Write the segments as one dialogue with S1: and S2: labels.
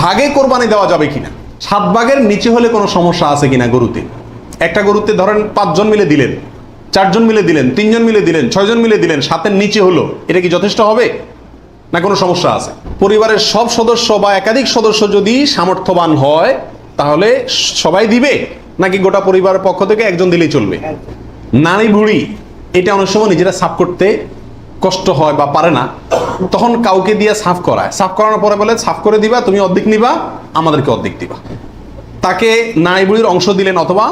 S1: ভাগে কোরবানি দেওয়া যাবে কিনা, 7 ভাগের নিচে হলে কোনো সমস্যা আছে কিনা গরুতে। একটা গরুতে ধরেন 5 জন মিলে দিলেন, 4 জন মিলে দিলেন, 3 জন মিলে দিলেন, 6 জন মিলে দিলেন, 7-এর নিচে হলো, এটা কি যথেষ্ট হবে না কোনো সমস্যা আছে? পরিবারের সব সদস্য বা একাধিক সদস্য যদি সামর্থ্যবান হয় তাহলে সবাই দিবে, নাকি গোটা পরিবারের পক্ষ থেকে একজন দিলেই চলবে? নারী বুড়ি এটা অনেক সময় নিজেরা সাফ করতে কষ্ট হয় বা পারে না, তখন কাউকে দিয়ে সাফ করায়, সাফ করানোর পরে বলে সাফ করে দিবা, তুমি অর্ধেক নিবা, আমাদেরকে অর্ধেক দিবা। তাকে নারী বুড়ির অংশ দিলেন অথবা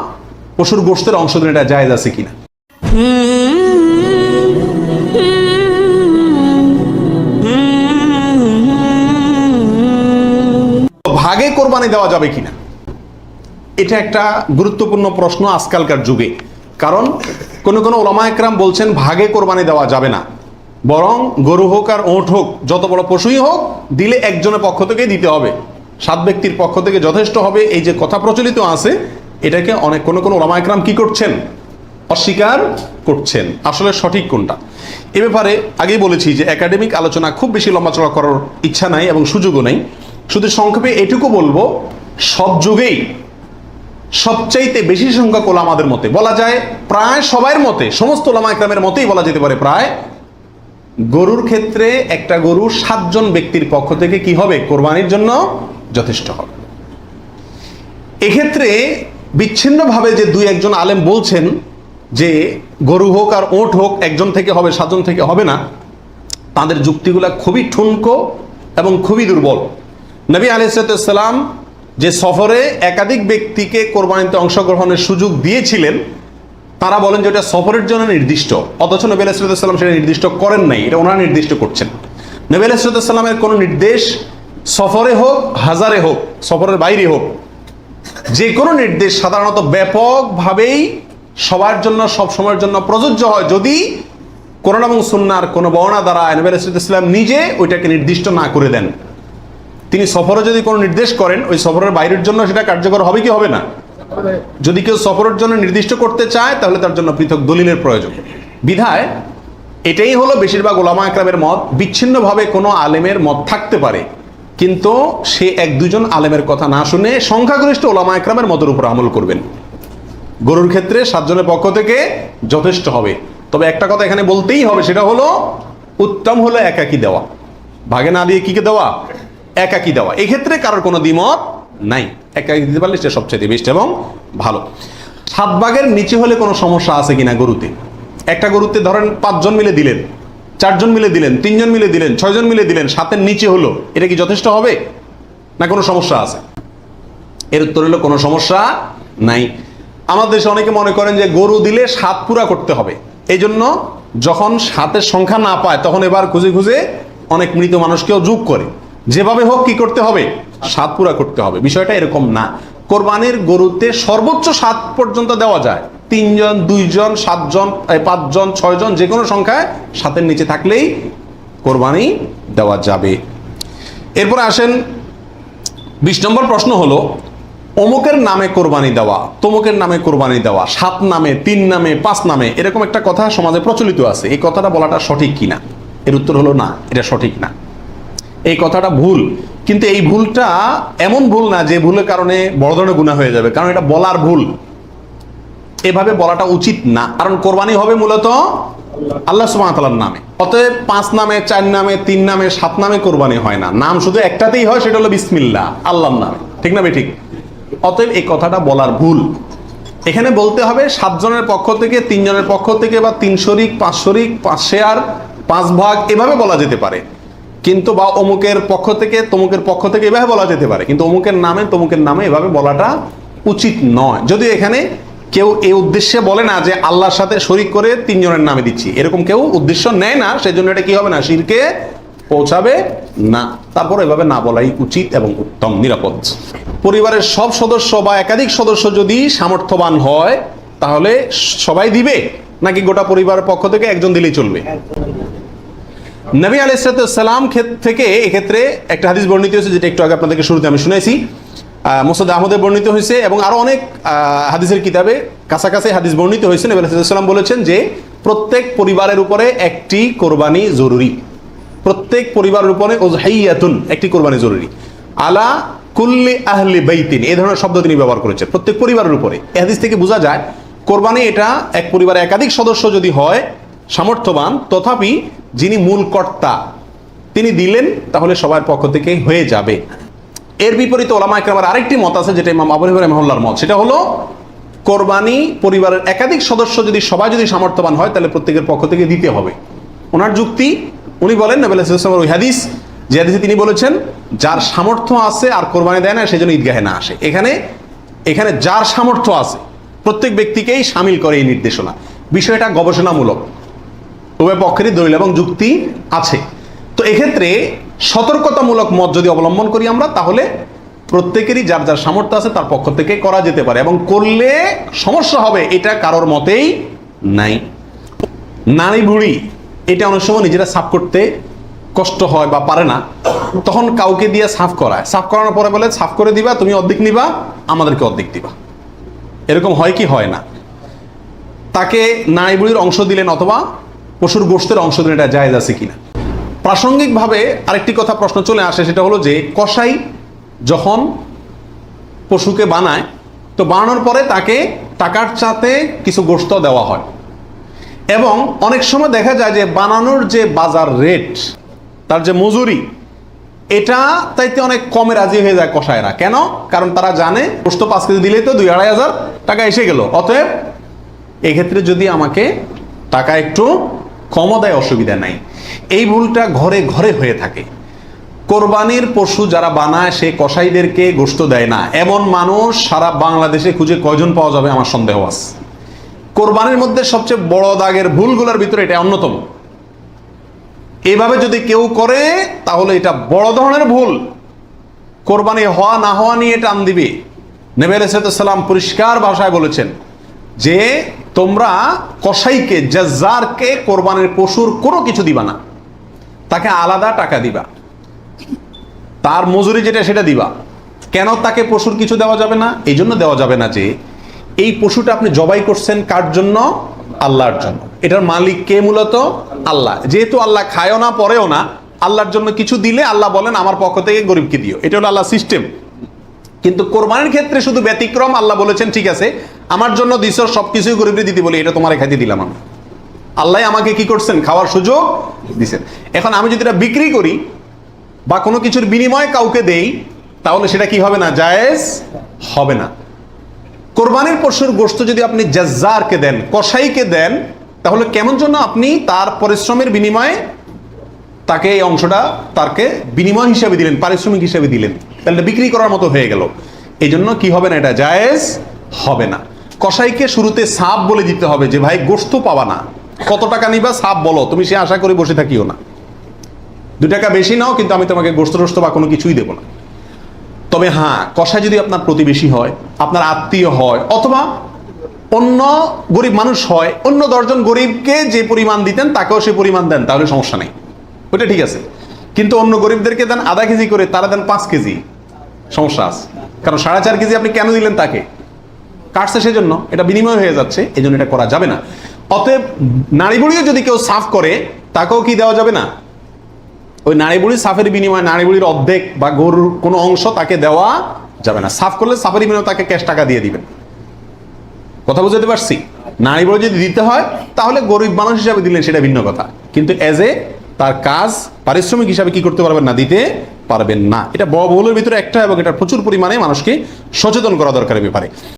S1: পশুর গোশতের অংশ দিলেন, এটা জায়েজ আছে কিনা? ভাগে কোরবানি দেওয়া যাবে কিনা, এটা একটা গুরুত্বপূর্ণ প্রশ্ন আজকালকার যুগে। কারণ কোন কোন ওলামা একরাম বলছেন ভাগে কোরবানি দেওয়া যাবে না, বরং গরু হোক আর ওঁট হোক, যত বড় পশুই হোক, দিলে একজনের পক্ষ থেকে দিতে হবে, 7 ব্যক্তির পক্ষ থেকে যথেষ্ট হবে। এই যে কথা প্রচলিত আছে, এটাকে অনেক কোন কোন ওলামা একরাম কি করছেন, অস্বীকার করছেন। আসলে সঠিক কোনটা এ ব্যাপারে আগেই বলেছি যে একাডেমিক আলোচনা খুব বেশি লম্বাচড়া করার ইচ্ছা নাই এবং সুযোগও নেই। শুধু সংক্ষেপে এটুকু বলবো, সব যুগেই সবচাইতে বেশি সংখ্যক ওলামাদের মতে, বলা যায় প্রায় সবার মতে, সমস্ত ওলামা ইকরামের মতেই বলা যেতে পারে প্রায়, গরুর ক্ষেত্রে একটা গরু 7 জন ব্যক্তির পক্ষ থেকে কি হবে, কোরবানির জন্য যথেষ্ট হবে। এক্ষেত্রে বিচ্ছিন্নভাবে যে 2-1 জন আলেম বলছেন যে গরু হোক আর ওঁট হোক একজন থেকে হবে, 7 জন থেকে হবে না, তাদের যুক্তিগুলা খুবই ঠুনকো এবং খুবই দুর্বল। নবী আলাইহিস সালাম যে সফরে একাধিক ব্যক্তিকে কোরবানিতে অংশগ্রহণের সুযোগ দিয়েছিলেন, তারা বলেন যে এটা সফরের জন্য নির্দিষ্ট, অথচ নবী আলাইহিস সালাম সেটা নির্দিষ্ট করেন নাই, এটা ওনারা নির্দিষ্ট করছেন। নবী আলাইহিস সালামের কোনো নির্দেশ সফরে হোক, হাজারে হোক, সফরের বাইরে হোক, যে কোনো নির্দেশ সাধারণত ব্যাপকভাবেই সবার জন্য সব সময়ের জন্য প্রযোজ্য হয়, যদি কোরআন এবং সুন্নাহর কোনো বর্ণনা দ্বারা নবী আলাইহিস সালাম নিজে ওইটাকে নির্দিষ্ট না করে দেন। তিনি সফরে যদি কোনো নির্দেশ করেন, ওই সফরের বাইরের জন্য সেটা কার্যকর হবে কি হবে না? যদি কেউ সফরের জন্য নির্দিষ্ট করতে চায় তাহলে তার জন্য পৃথক দলিলের প্রয়োজন। বিধায় এটাই হলো বেশিরভাগ ওলামা একরামের মত। বিচ্ছিন্নভাবে কোনো আলেমের মত থাকতে পারে, কিন্তু সে 1-2 জন আলেমের কথা না শুনে সংখ্যাগরিষ্ঠ ওলামা একরামের মতের উপর আমল করবেন। গরুর ক্ষেত্রে 7 জনের পক্ষ থেকে যথেষ্ট হবে। তবে একটা কথা এখানে বলতেই হবে, সেটা হলো উত্তম হলো একাকি দেওয়া, ভাগে না দিয়ে কিকে দেওয়া, একাকি দেওয়া। এক্ষেত্রে কারোর কোনো দ্বিমত নাই, একাকি দিতে পারলে সেটা সবচেয়ে বেস্ট এবং ভালো। 7 ভাগের নিচে হলে কোনো সমস্যা আছে কিনা গরুতে। একটা গরুতে ধরেন 5 জন মিলে দিলেন, 4 জন মিলে দিলেন, 3 জন মিলে দিলেন, 6 জন মিলে দিলেন, 7-এর নিচে হলো, এটা কি যথেষ্ট হবে না কোনো সমস্যা আছে? এর উত্তর হলো কোনো সমস্যা নাই। আমাদের দেশে অনেকে মনে করেন যে গরু দিলে 7 পুরা করতে হবে, এই জন্য যখন 7-এর সংখ্যা না পায় তখন এবার খুঁজে খুঁজে অনেক মৃত মানুষকেও যোগ করে, যেভাবে হোক কি করতে হবে, 7 পুরা করতে হবে। বিষয়টা এরকম না। কোরবানির গরুতে সর্বোচ্চ 7 পর্যন্ত দেওয়া যায়, 3 জন, 2 জন, 7 জন, 5 জন, 6 জন, যে কোনো সংখ্যায় 7-এর নিচে থাকলেই কোরবানি দেওয়া যাবে। এরপরে আসেন 20 নম্বর প্রশ্ন হলো, অমুকের নামে কোরবানি দেওয়া, তমুকের নামে কোরবানি দেওয়া, 7 নামে, 3 নামে, 5 নামে, এরকম একটা কথা সমাজে প্রচলিত আছে। এই কথাটা বলাটা সঠিক কিনা? এর উত্তর হলো না, এটা সঠিক না, এই কথাটা ভুল। কিন্তু এই ভুলটা এমন ভুল না যে ভুলের কারণে বড় ধরনের গুনাহ হয়ে যাবে, কারণ এটা বলার ভুল, এভাবে বলাটা উচিত না। কারণ কোরবানি হবে মূলত আল্লাহ সুবহানাহু ওয়া তাআলার নামে, অতএব 5 নামে, 4 নামে, 3 নামে, 7 নামে কোরবানি হয় না। নাম শুধু একটাতেই হয়, সেটা হলো বিসমিল্লাহ, আল্লাহর নামে, ঠিক না ঠিক? অতএব এই কথাটা বলার ভুল। এখানে বলতে হবে 7 জনের পক্ষ থেকে, 3 জনের পক্ষ থেকে, বা 3 শরিক, 5 শরিক, 5 শেয়ার, 5 ভাগ, এভাবে বলা যেতে পারে। কিন্তু বা অমুকের পক্ষ থেকে, তমুকের পক্ষ থেকে, এভাবে বলা যেতে পারে, কিন্তু অমুকের নামে, তমুকের নামে এভাবে বলাটা উচিত নয়। যদিও এখানে কেউ এই উদ্দেশ্যে বলে না যে আল্লাহর সাথে শরিক করে 3 জনের নামে দিচ্ছি, এরকম কেউ উদ্দেশ্য নেয় না, সেই জন্য এটা কি হবে না, শিরকে পৌঁছাবে না। তারপর এভাবে না বলাই উচিত এবং উত্তম, নিরাপদ। পরিবারের সব সদস্য বা একাধিক সদস্য যদি সামর্থ্যবান হয় তাহলে সবাই দিবে, নাকি গোটা পরিবারের পক্ষ থেকে একজন দিলেই চলবে? নবী আলাইহিস সালাম থেকে এক্ষেত্রে একটা হাদিস বর্ণিত হয়েছে, যেটা একটু আগে আপনাদেরকে শুরুতে আমি শুনাইছি, মুসনাদ আহমদে বর্ণিত হয়েছে এবং আরো অনেক হাদিসের কিতাবে কাছাকাছি হাদিস বর্ণিত হয়েছে। নবী আলাইহিস সালাম বলেছেন যে প্রত্যেক পরিবারের উপরে একটি কোরবানি জরুরি, প্রত্যেক পরিবারের উপরে উযহিয়াতুন, একটি কোরবানি জরুরি। আলা কুল্লি আহলি বাইতিন, এই ধরনের শব্দ তিনি ব্যবহার করেছেন, প্রত্যেক পরিবারের উপরে। এই হাদিস থেকে বোঝা যায় কোরবানি এটা এক পরিবারে একাধিক সদস্য যদি হয় সামর্থ্যবান, তথাপি যিনি মূল কর্তা তিনি দিলেন তাহলে সবার পক্ষ থেকে হয়ে যাবে। এর বিপরীতে ওলামা ইকরামের আরেকটি মত আছে, যেটা ইমাম আবু হানিফা রাহিমাহুল্লাহর মত, সেটা হলো কোরবানি পরিবারের একাধিক সদস্য যদি সবাই যদি সামর্থ্যবান হয় তাহলে প্রত্যেকের পক্ষ থেকে দিতে হবে। ওনার যুক্তি, উনি বলেন নবী সাল্লাল্লাহু আলাইহি ওয়াসাল্লামের ওই হাদিস, যে হাদিসে তিনি বলেছেন যার সামর্থ্য আছে আর কোরবানি দেয় না সেই জন্য ঈদগাহে না আসে। এখানে যার সামর্থ্য আছে প্রত্যেক ব্যক্তিকেই শামিল করে এই নির্দেশনা। বিষয়টা গবেষণামূলক, উভয় পক্ষেরই দলিল এবং যুক্তি আছে। তো এক্ষেত্রে সতর্কতামূলক মত যদি অবলম্বন করি আমরা, তাহলে প্রত্যেকেরই যার যার সামর্থ্য আছে তার পক্ষ থেকে করা যেতে পারে, এবং করলে সমস্যা হবে এটা কারোর মতেই নাই। নারী বুড়ি এটা অনেক সময় নিজেরা সাফ করতে কষ্ট হয় বা পারে না, তখন কাউকে দিয়ে সাফ করায়, সাফ করানোর পরে বলে সাফ করে দিবা, তুমি অর্ধেক নিবা, আমাদেরকে অর্ধেক দিবা। এরকম হয় কি হয় না? তাকে নারী বুড়ির অংশ দিলেন অথবা পশুর গোশতের অংশ দিলেন, এটা জায়েজ আছে কিনা? প্রাসঙ্গিকভাবে আরেকটি কথা প্রশ্ন চলে আসে, সেটা হলো যে কসাই যখন পশুকে বানায়, তো বানানোর পরে তাকে টাকার সাথে কিছু গোশত দেওয়া হয়, এবং অনেক সময় দেখা যায় যে বানানোর যে বাজার রেট, তার যে মজুরি, এটা তাইতে অনেক কমে রাজি হয়ে যায় কসাইরা। কেন? কারণ তারা জানে গোশত 5 কেজি দিলেই তো 2-2.5 টাকা এসে গেল, অতএব এক্ষেত্রে যদি আমাকে টাকা একটু কমও দেয় অসুবিধা নাই। এই ভুলটা ঘরে ঘরে হয়ে থাকে। কোরবানির পশু যারা বানায় সে কসাইদেরকে গোশত দেয় না, এমন মানুষ সারা বাংলাদেশে খুঁজে কয়জন পাওয়া যাবে আমার সন্দেহ আছে। কোরবানির মধ্যে সবচেয়ে বড় দাগের ভুলগুলোর ভিতরে এটা অন্যতম। এইভাবে যদি কেউ করে তাহলে এটা বড় ধরনের ভুল। কোরবানি হওয়া না হওয়া নিয়ে টান দিবে। নবী আলাইহিস সালাম পরিষ্কার ভাষায় বলেছেন যে তোমরা কসাইকে, জাজ্জারকে কোরবানির পশুর কোনো কিছু দিবা না, তাকে আলাদা টাকা দিবা, তার মজুরি যেটা সেটা দিবা। কেন তাকে পশুর কিছু দেওয়া যাবে না? এই জন্য দেওয়া যাবে না যে এই পশুটা আপনি জবাই করছেন কার জন্য? আল্লাহর জন্য। এটার মালিক কে? মূলত আল্লাহ। যেহেতু আল্লাহ খায়ও না পরেও না, আল্লাহর জন্য কিছু দিলে আল্লাহ বলেন আমার পক্ষ থেকে গরিবকে দিও, এটা হলো আল্লাহ সিস্টেম। কিন্তু কোরবানির ক্ষেত্রে শুধু ব্যতিক্রম, আল্লাহ বলেছেন ঠিক আছে আমার জন্য দিছ, সবকিছুই গরিবকে দিতে বলি, এটা তোমার খাইতে দিলাম আমি। আল্লাহ আমাকে কি করছেন? খাওয়ার সুযোগ দিছেন। এখন আমি যদি এটা বিক্রি করি বা কোনো কিছুর বিনিময়ে কাউকে দেই, তাহলে সেটা কি হবে না? জায়েজ হবে না। কোরবানির পশুর গোশত যদি আপনি জাজ্জারকে দেন, কসাইকে দেন, তাহলে কেমন জন্য আপনি তার পরিশ্রমের বিনিময়ে তাকে এই অংশটা তাকে বিনিময় হিসাবে দিলেন, পারিশ্রমিক হিসাবে দিলেন, তাহলে বিক্রি করার মতো হয়ে গেল। এই জন্য কি হবে না? এটা জায়েজ হবে না। কসাইকে শুরুতে সাপ বলে দিতে হবে যে ভাই গোশত পাবা না, কত টাকা নিবা সাপ বলো, তুমি সে আশা করে বসে থাকিও না, 2 টাকা বেশি নাও, কিন্তু আমি তোমাকে গোশত টোস্ত বা কোনো কিছুই দেবো না। তবে হ্যাঁ, কসাই যদি আপনার প্রতিবেশী হয়, আপনার আত্মীয় হয়, অথবা অন্য গরিব মানুষ হয়, অন্য 10 জন গরিবকে যে পরিমাণ দিতেন তাকেও সে পরিমাণ দেন, তাহলে সমস্যা নেই, ওটা ঠিক আছে। কিন্তু অন্য গরিবদেরকে দেন আধা কেজি করে, তারা দেন 5 কেজি, সমস্যা আছে। কারণ 4.5 কেজি আপনি কেন দিলেন? তাকে কাটছে সেজন্য, এটা বিনিময় হয়ে যাচ্ছে, এই জন্য এটা করা যাবে না। অতএব নারী বুড়িও যদি কেউ সাফ করে, তাকেও কি দেওয়া যাবে না? ওই নারী বুড়ির সাফের বিনিময়ে নারী বুড়ির অর্ধেক বা গরুর কোনো অংশ তাকে দেওয়া যাবে না। সাফ করলে সাফের বিনিময়ে তাকে ক্যাশ টাকা দিয়ে দিবেন। কথা বুঝতে পারছি? নারী বুড়ি যদি দিতে হয় তাহলে গরিব মানুষ হিসাবে দিলেন, সেটা ভিন্ন কথা, কিন্তু এজ এ তার কাজ পারিশ্রমিক হিসাবে কি করতে পারবেন না? দিতে পারবেন না। এটা বড় ভুলের ভিতরে একটা, এবং এটা প্রচুর পরিমাণে মানুষকে সচেতন করা দরকার ব্যাপারে।